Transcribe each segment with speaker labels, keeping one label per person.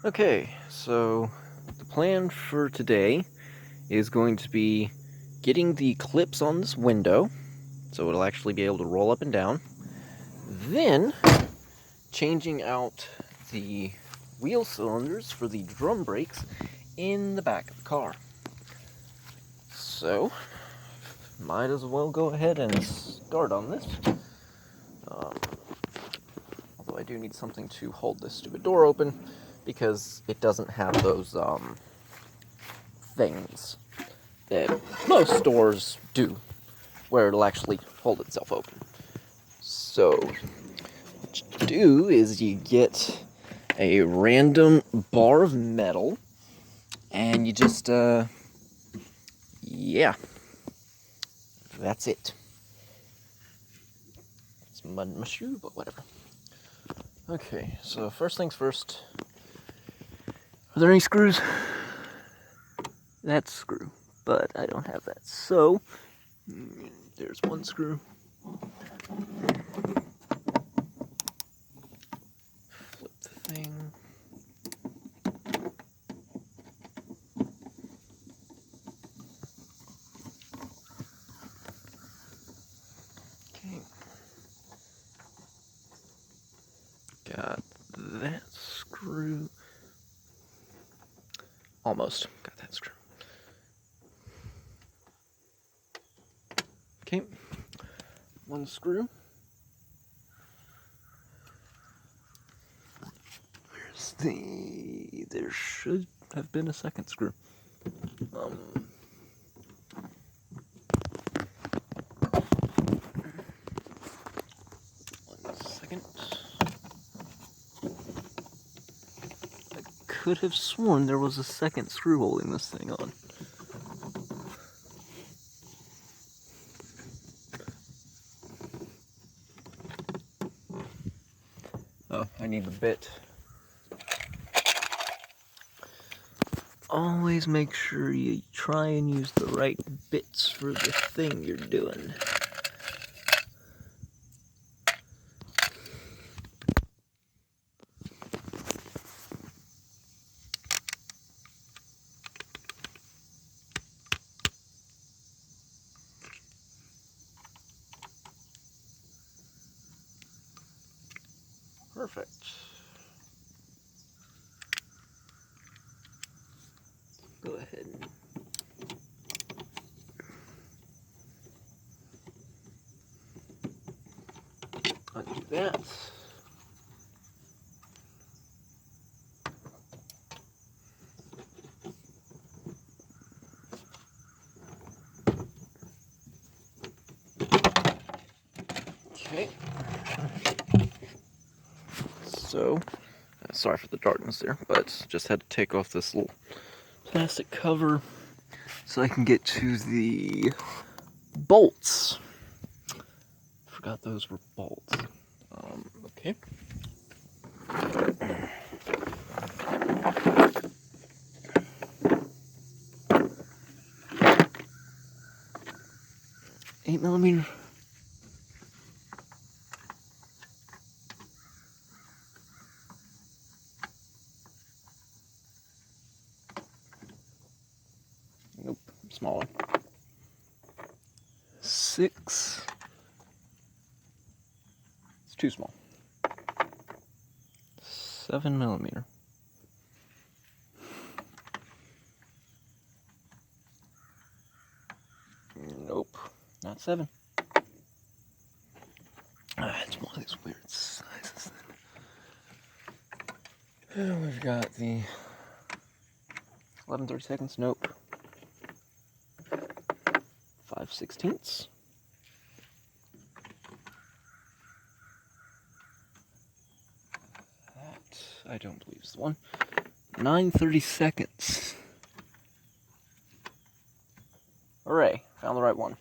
Speaker 1: Okay, so the plan for today is going to be getting the clips on this window so it'll actually be able to roll up and down. Then changing out the wheel cylinders for the drum brakes in the back of the car. So, might as well go ahead and start on this. Although I do need something to hold this stupid door open because it doesn't have those things that most stores do, where it'll actually hold itself open. So, what you do is you get a random bar of metal, and you just, yeah, that's it. It's mud in my shoe, but whatever. Okay, so first things first. Are there any screws? That screw, but I don't have that. So, there's one screw. Flip the thing. Okay. Got that screw. Almost got that screw. Okay. One screw. There should have been a second screw. One second. I could have sworn there was a second screw holding this thing on. Oh, I need the bit. Always make sure you try and use the right bits for the thing you're doing. Perfect. Go ahead and undo that. Okay. So, sorry for the darkness there, but just had to take off this little plastic cover so I can get to the bolts. Forgot those were bolts. Okay. Eight millimeter. Nope, smaller. 6. It's too small. 7 millimeter. Nope, not 7. It's one of these weird sizes. And we've got the 11/32. Nope. 5/16. That I don't believe is the one. 9/32. Hooray, found the right one.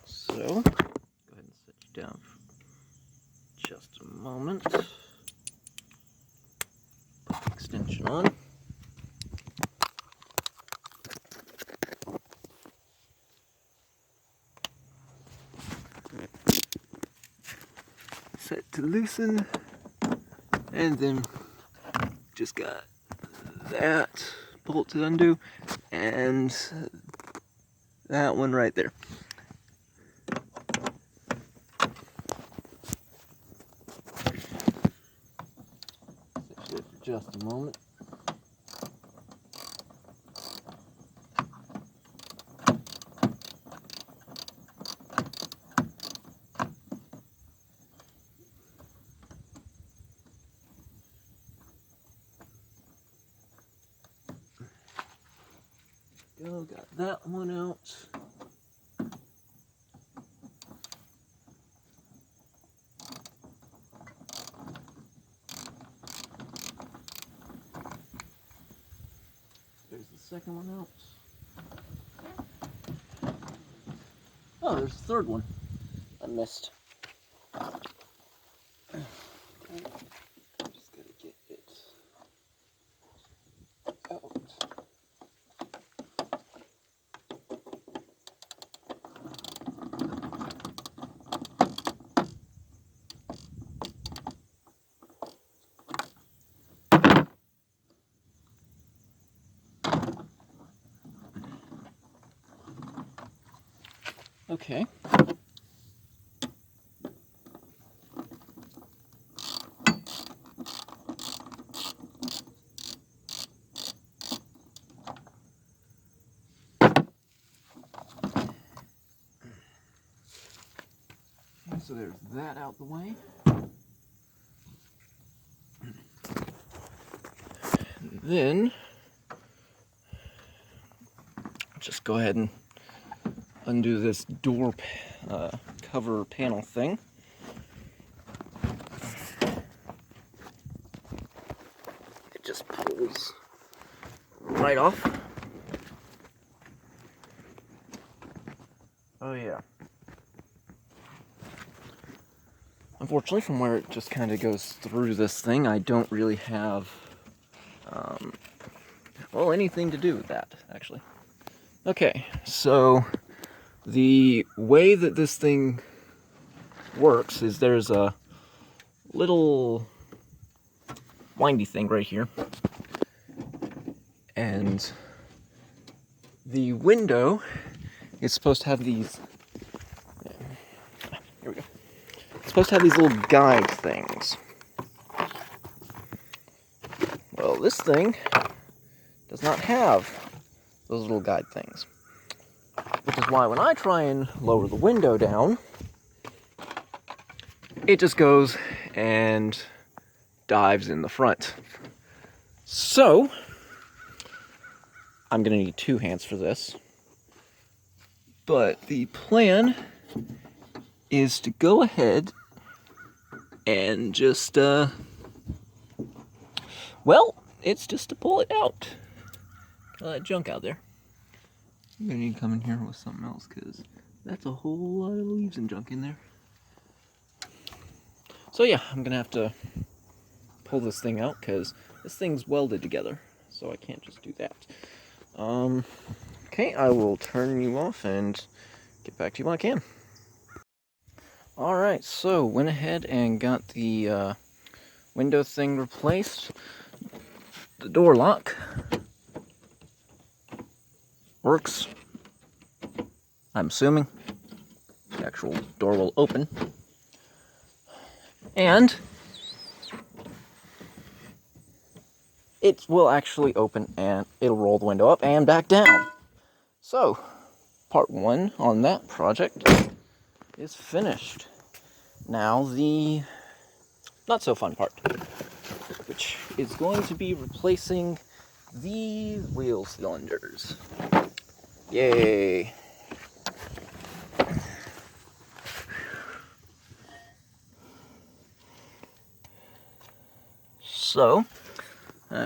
Speaker 1: So, go ahead and set you down for just a moment. Put the extension on. Set to loosen, and then just got that bolt to undo and that one right there. Just a moment. Go, got that one out. There's the second one out. Oh, there's the third one I missed. Just gotta get it out. Okay. So there's that out the way. Then just go ahead and undo this door cover panel thing. It just pulls right off. Oh yeah. Unfortunately, from where it just kind of goes through this thing, I don't really have, well, anything to do with that, actually. Okay, so the way that this thing works is there's a little windy thing right here, and the window is supposed to have these, here we go, it's supposed to have these little guide things. Well, this thing does not have those little guide things, which is why when I try and lower the window down, it just goes and dives in the front. So I'm gonna need two hands for this, but the plan is to go ahead and just well, it's just to pull it out. All that junk out there. I'm gonna need to come in here with something else, because that's a whole lot of leaves and junk in there. So yeah, I'm gonna have to pull this thing out, because this thing's welded together, so I can't just do that. Okay, I will turn you off and get back to you when I can. Alright, so went ahead and got the window thing replaced. The door lock works, I'm assuming. The actual door will open. And it will actually open and it'll roll the window up and back down. So, part one on that project is finished. Now the not so fun part, which is going to be replacing the wheel cylinders. Yay! So,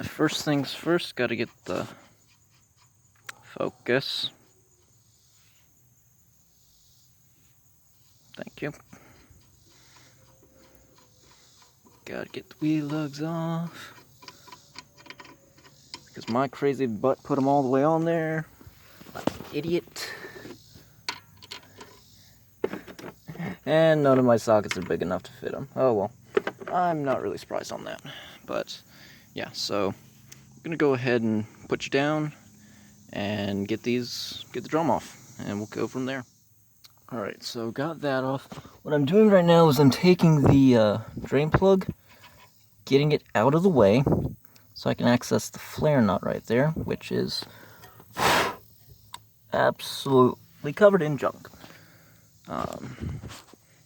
Speaker 1: first things first, got to get the focus. Thank you. Gotta get the wheel lugs off, because my crazy butt put them all the way on there. Like an idiot. And none of my sockets are big enough to fit them. Oh well, I'm not really surprised on that. But yeah, so I'm gonna go ahead and put you down and get the drum off, and we'll go from there. Alright, so got that off. What I'm doing right now is I'm taking the drain plug, getting it out of the way, so I can access the flare nut right there, which is absolutely covered in junk.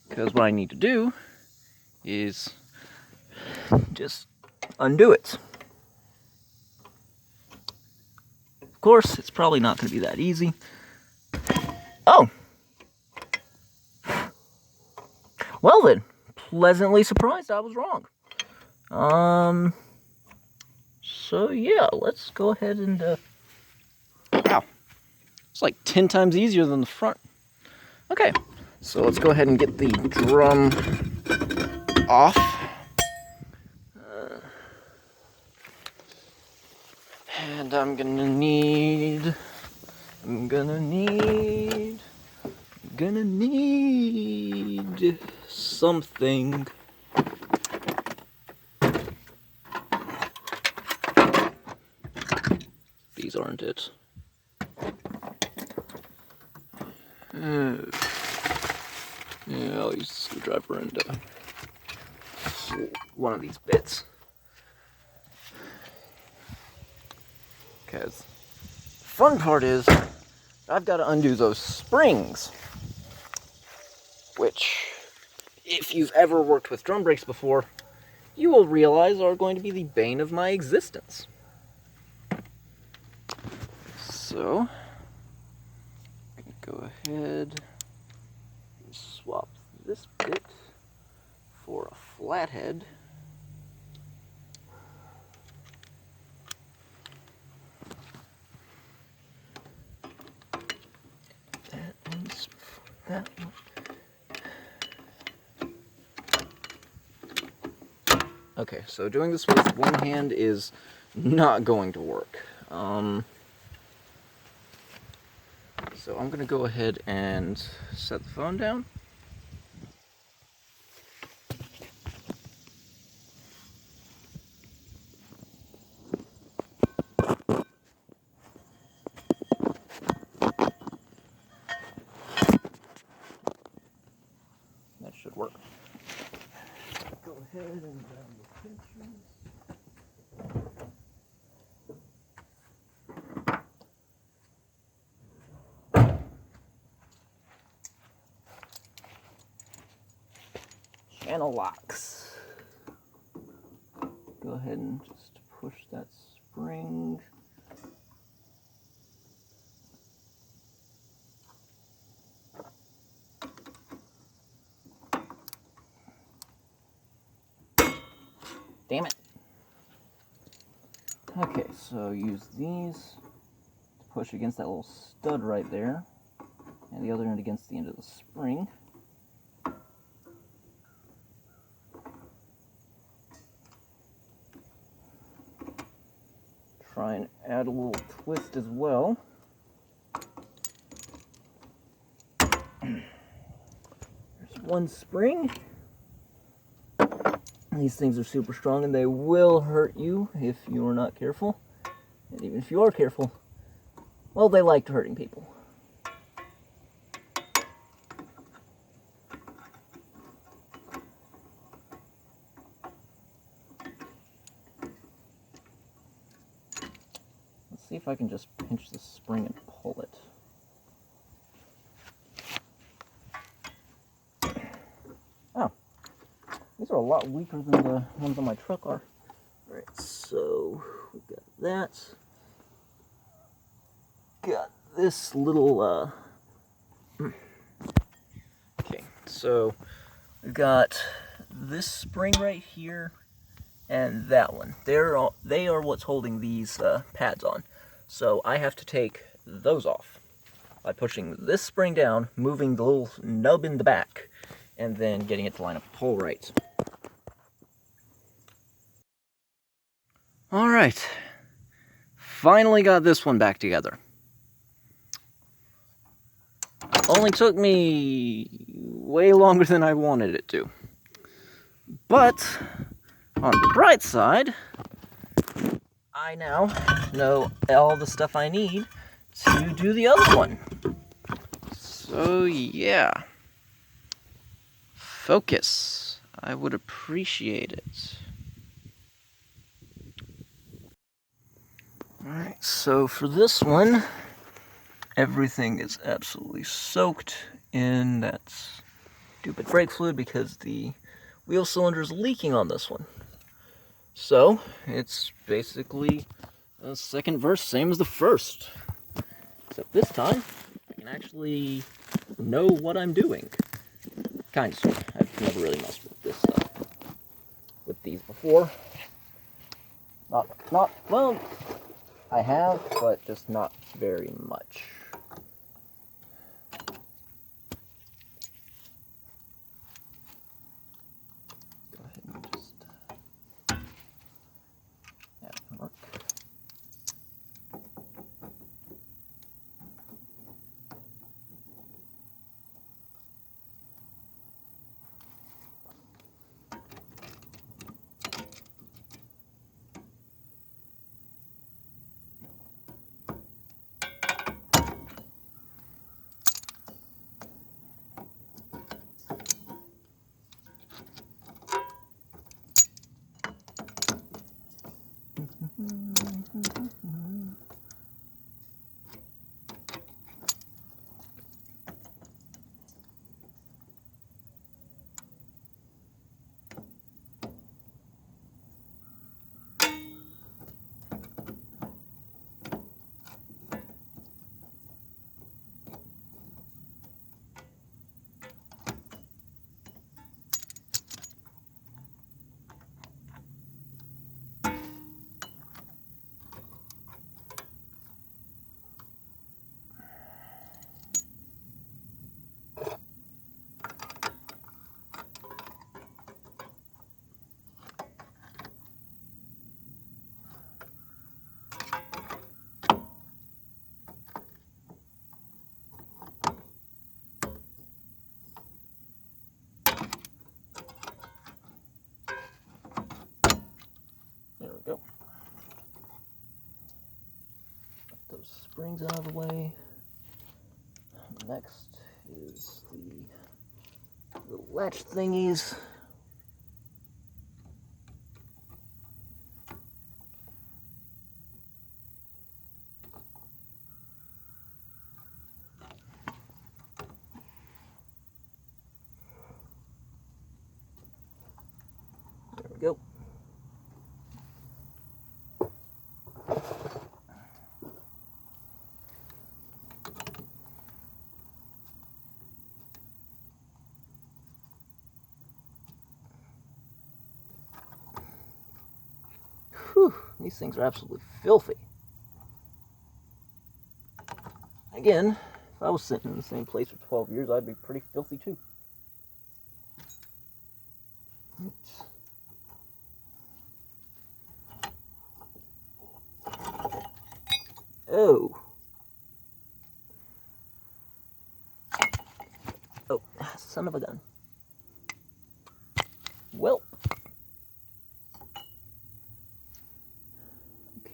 Speaker 1: Because what I need to do is just undo it. Of course, it's probably not going to be that easy. Oh! Well then, pleasantly surprised I was wrong. So yeah, let's go ahead and, wow. It's like 10 times easier than the front. Okay, so let's go ahead and get the drum off. And I'm gonna need something. These aren't it. Yeah, I'll use the screwdriver and one of these bits. Because the fun part is I've got to undo those springs, which, if you've ever worked with drum brakes before, you will realize are going to be the bane of my existence. So, I'm going to go ahead and swap this bit for a flathead. That one. Okay, so doing this with one hand is not going to work. So I'm going to go ahead and set the phone down. That should work. Go ahead and grab the pinchers. Channel locks. Go ahead and just push that spring. Damn it. Okay, so use these to push against that little stud right there, and the other end against the end of the spring. Try and add a little twist as well. There's one spring. These things are super strong and they will hurt you if you are not careful. And even if you are careful, well, they like hurting people. Let's see if I can just pinch the spring and pull it. Oh. These are a lot weaker than the ones on my truck are. Alright, so we've got that. Got this little, okay, so we've got this spring right here and that one. They are what's holding these pads on. So I have to take those off by pushing this spring down, moving the little nub in the back, and then getting it to line up the pole right. Alright, finally got this one back together. Only took me way longer than I wanted it to. But, on the bright side, I now know all the stuff I need to do the other one. So yeah. Focus. I would appreciate it. Alright, so for this one, everything is absolutely soaked in that stupid brake fluid because the wheel cylinder is leaking on this one. So, it's basically a second verse, same as the first. Except this time, I can actually know what I'm doing. Kind of. I've never really messed with this stuff. With these before. Well, I have, but just not very much. Go ahead and just that can work. There we go. Get those springs out of the way. Next is the little latch thingies. There we go. Whew, these things are absolutely filthy. Again, if I was sitting in the same place for 12 years, I'd be pretty filthy too. Oops. Oh. Oh, son of a gun. Well.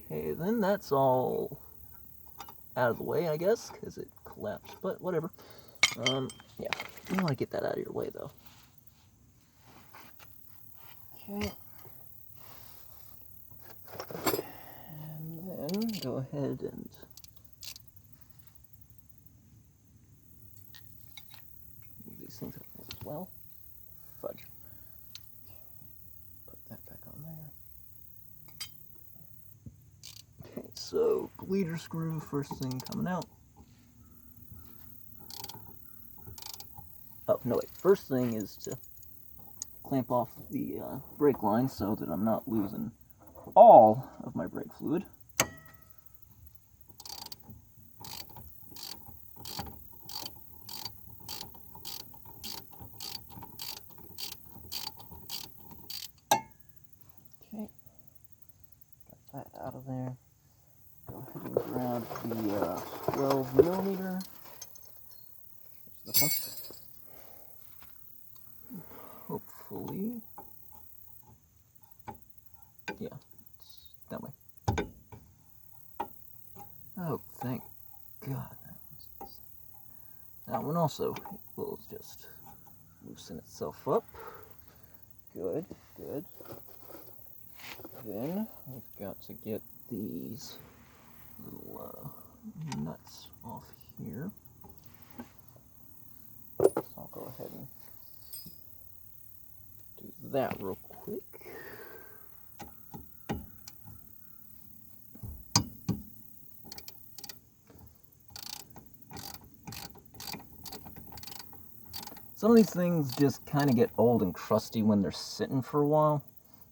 Speaker 1: Okay, then that's all out of the way, I guess, because it collapsed, but whatever. Yeah, you want to get that out of your way, though. Okay. And then go ahead and move these things up as well. Fudge. Put that back on there. Okay, so bleeder screw, first thing coming out. Oh, no wait, first thing is to clamp off the brake line so that I'm not losing all of my brake fluid. Okay, got that out of there. Go ahead and grab the 12 millimeter. There's this one. Hopefully, yeah, it's that way. Oh, thank God. That one also will just loosen itself up. Good, good. Then we've got to get these little nuts off here. So I'll go ahead and do that real quick. Some of these things just kind of get old and crusty when they're sitting for a while.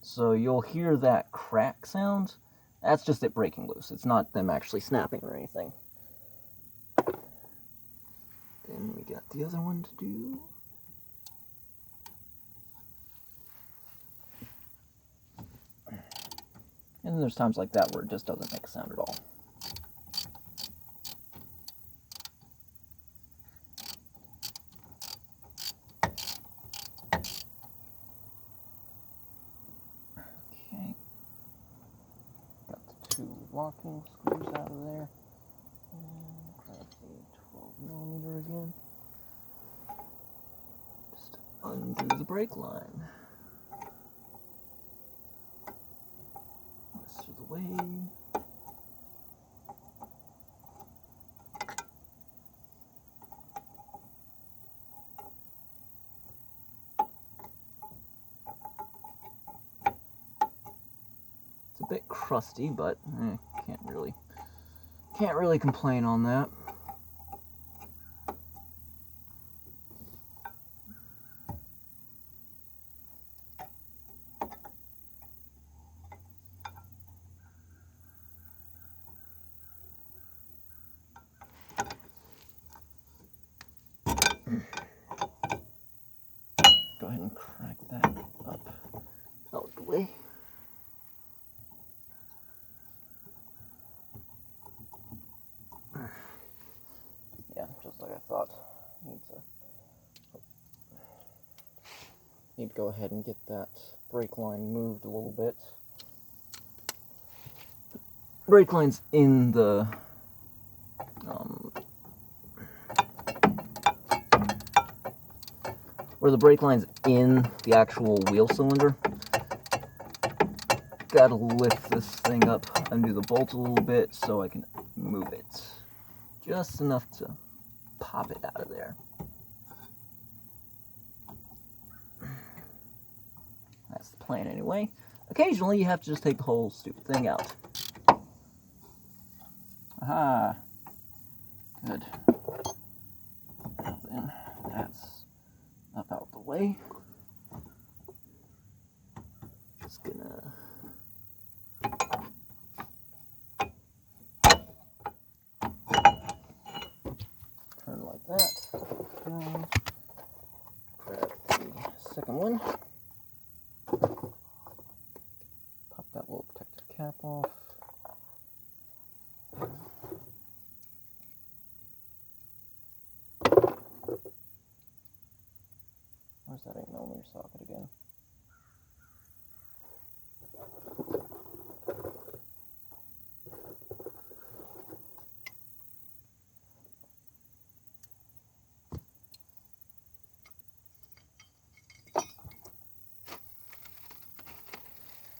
Speaker 1: So you'll hear that crack sound. That's just it breaking loose. It's not them actually snapping or anything. Then we got the other one to do. And then there's times like that where it just doesn't make a sound at all. Okay. Got the 2 locking screws out of there. And grab the 12mm again. Just undo the brake line. Rest of the way. It's a bit crusty, but can't really complain on that. Go ahead and crack that up out of the way. Yeah, just like I thought. Need to go ahead and get that brake line moved a little bit. Brake line's in the where the brake line's in the actual wheel cylinder. Gotta lift this thing up, undo the bolt a little bit so I can move it. Just enough to pop it out of there. That's the plan anyway. Occasionally you have to just take the whole stupid thing out. Aha! Good. Now then, that's up out the way. Just gonna turn like that. Down. Grab the second one. Pop that little protective cap off. Where's that 8mm socket again?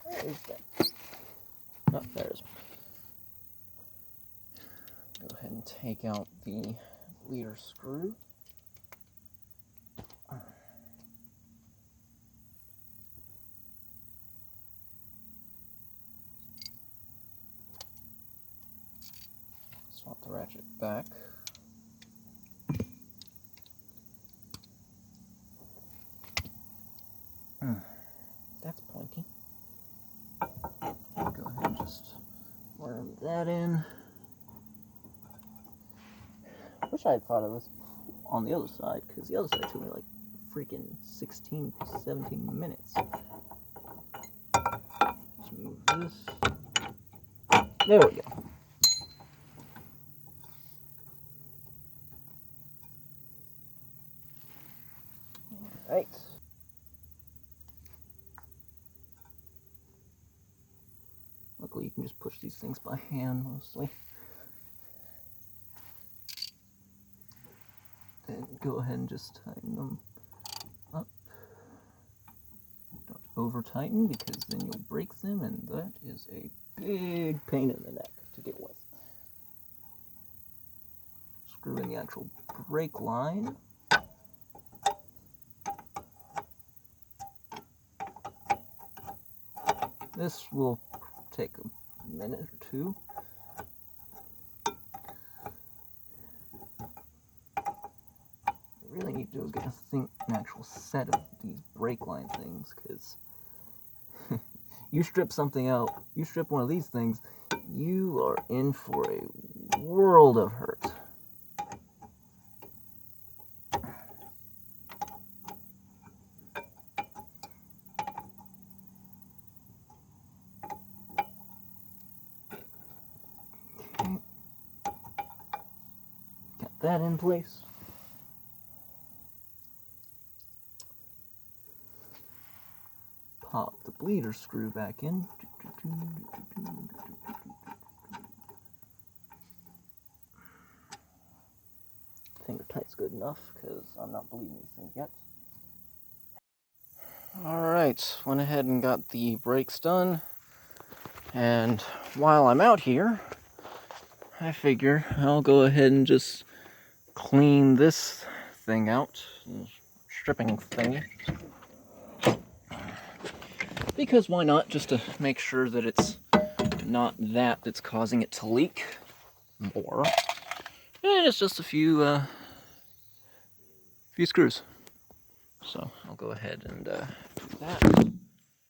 Speaker 1: Where is that? Oh, there it is. Go ahead and take out the leader screw. Swap the ratchet back. That's pointy. Okay, go ahead and just worm that in. Wish I had thought of this on the other side, because the other side took me like freaking 16, 17 minutes. Just move this. There we go. Alright. Luckily you can just push these things by hand mostly. go ahead and just tighten them up. Don't over tighten, because then you'll break them, and that is a big pain in the neck to deal with. Screw in the actual brake line. This will take a minute or two. What I really need to do is get an actual set of these brake line things, because you strip something out, you strip one of these things, you are in for a world of hurt. Okay. Got that in place. Pop the bleeder screw back in. Finger tight's good enough, because I'm not bleeding these things yet. Alright, went ahead and got the brakes done. And while I'm out here, I figure I'll go ahead and just clean this thing out. Stripping thingy. Because why not, just to make sure that it's not that's causing it to leak more. And it's just a few screws. So I'll go ahead and do that.